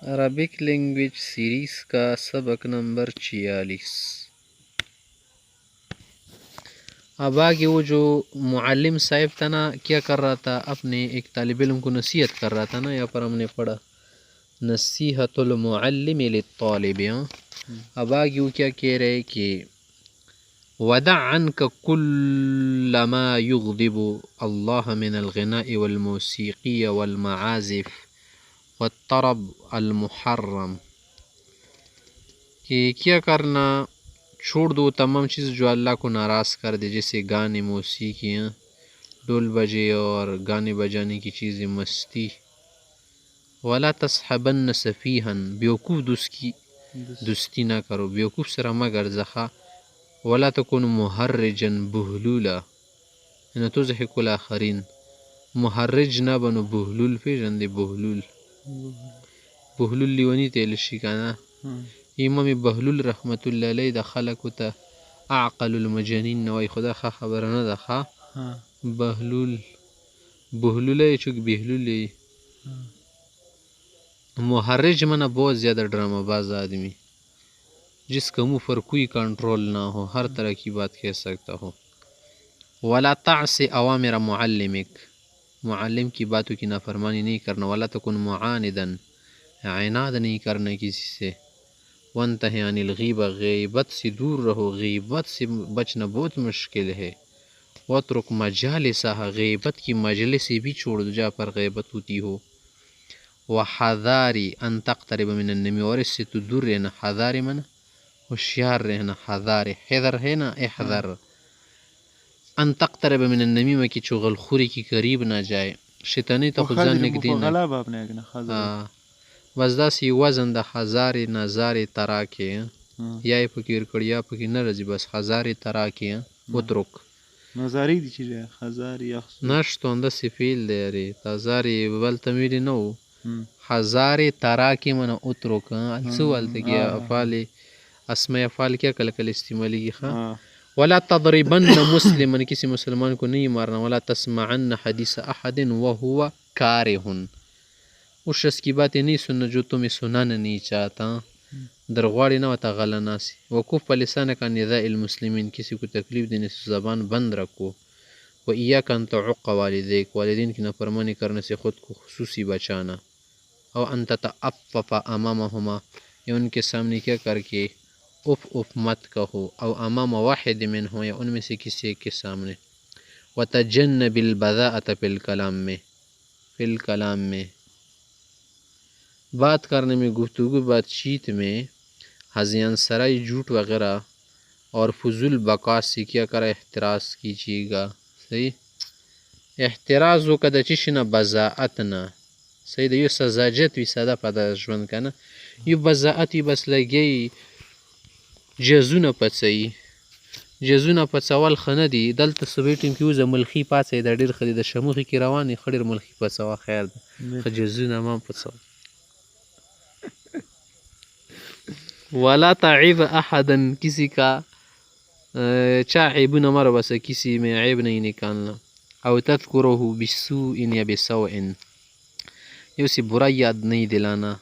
Arabic language series کا سبق number 46۔ اب آگے وہ جو معلم صاحب تھا نا کیا کر رہا تھا، اپنے ایک طالب علم کو نصیحت کر رہا تھا نا، یہاں پر ہم نے پڑھا نصیحت المعلم للطالب۔ اب آگے وہ کیا کہہ رہے کہ ودع عنك كل ما يغضب الله من الغناء والموسيقى والمعازف والطرب المحرم، کہ کیا کرنا، چھوڑ دو تمام چیز جو اللہ کو ناراض کر دے، جیسے گانے، موسیقیاں، ڈول بجے اور گانے بجانے کی چیزیں، مستی۔ ولا تصحبن سفیہا، بیوقوف دوست کی دوستی نہ کرو، بیوقوف سره مگر زخا۔ ولا تکن محرجا بہلولا، نہ تضحک الاخرین، محرج نہ بنو، بہلول پیژن دے، بہلول بہلول لیونی تیل شکانا۔ امام بہلول رحمت اللہ علیہ دا خلقو تا اعقل المجانین نوائی، خدا خا خبر نہ دا خا بہلول بہلول ہے چک بہلول ہے۔ محرج منہ بہت زیادہ ڈرامہ باز آدمی، جس کا منہ پر کوئی کنٹرول نہ ہو، ہر طرح کی بات کہہ سکتا ہو۔ ولا تعص اوامر معلمک، معلم کی باتوں کی نافرمانی نہیں کرنا۔ ولا تکن معاندا، عناد نہیں کرنا کسی سے۔ وانتہی عن الغیبہ، غیبت سے دور رہو، غیبت سے بچنا بہت مشکل ہے۔ واترک مجالسہ، غیبت کی مجلس بھی چھوڑ دو جہاں پر غیبت ہوتی ہو۔ وحذاری ان تقترب من النمی، اور اس سے تو دور رہنا، حذاری من ہوشیار رہنا، حذار حذر ہے نا، احذر ان تقترب من النمیمہ کی چغل خوری کی قریب نہ جائے، شیطانی تا خود زن نگدین بس دا سی وزن دا ہزار نظار تراکے یا فکر کڑیا فکر نہ رضی بس ہزار تراکے اترک نظاری دی چیز ہے ہزاری نشتو اندہ سی فیل دے رے تازاری بل تمیری نو ہزار تراکے من اترک السو والتا کیا افعال اسماء افعال کیا کل کل استعمالی کی خواہ۔ ولا تضربن مسلما، کسی مسلمان کو نہیں مارنا۔ ولا تسمعن حدیث احد وهو کارہن، اس شخص کی باتیں نہیں سننا جو تمہیں سنانا نہیں چاہتا، درغواڑی نہ ہوتا غلہ ناسی۔ وکف لسانک عن اذاء المسلمین، کسی کو تکلیف دینے سے زبان بند رکھو۔ وایاک ان تعق والدیک، والدین کی نافرمانی کرنے سے خود کو خصوصی بچانا۔ او ان تتعفف امامہما، یا ان کے سامنے کیا کر کے اف اف مت کہو۔ او امام واحد منہم، یا ان میں سے کسی ایک کے سامنے۔ وتجنب البذاءۃ فی الکلام میں، فی الکلام میں بات کرنے میں، گفتگو بات چیت میں ہذیان سرائی، جھوٹ وغیرہ اور فضول بکواس سے کیا کرا احتراز کیجیے گا۔ صحیح احتراز و کدا چشنا بذاعت نا، صحیح دا یو سذاجت وی سادا پدا ژوند کنه، یو بذاعت وی بس لگی جزونه پڅوي، جزونه پڅول ښه نه دي. دلته صبح ټیم کې وځه ملخي پاڅوي، دا ډېر ښه دي. د شموخي کې روان یې ښه ډېر ملخي پڅوه، خیر ده، ښه جزونه مه پڅوه. ولا تعب احدا، کسی کا چا عیبونه مه ربسه، کسی میں عیب نہیں نکالنا. او تذکره بسوء یا بسوء، یہ اسی برائی یاد نہیں دلانا.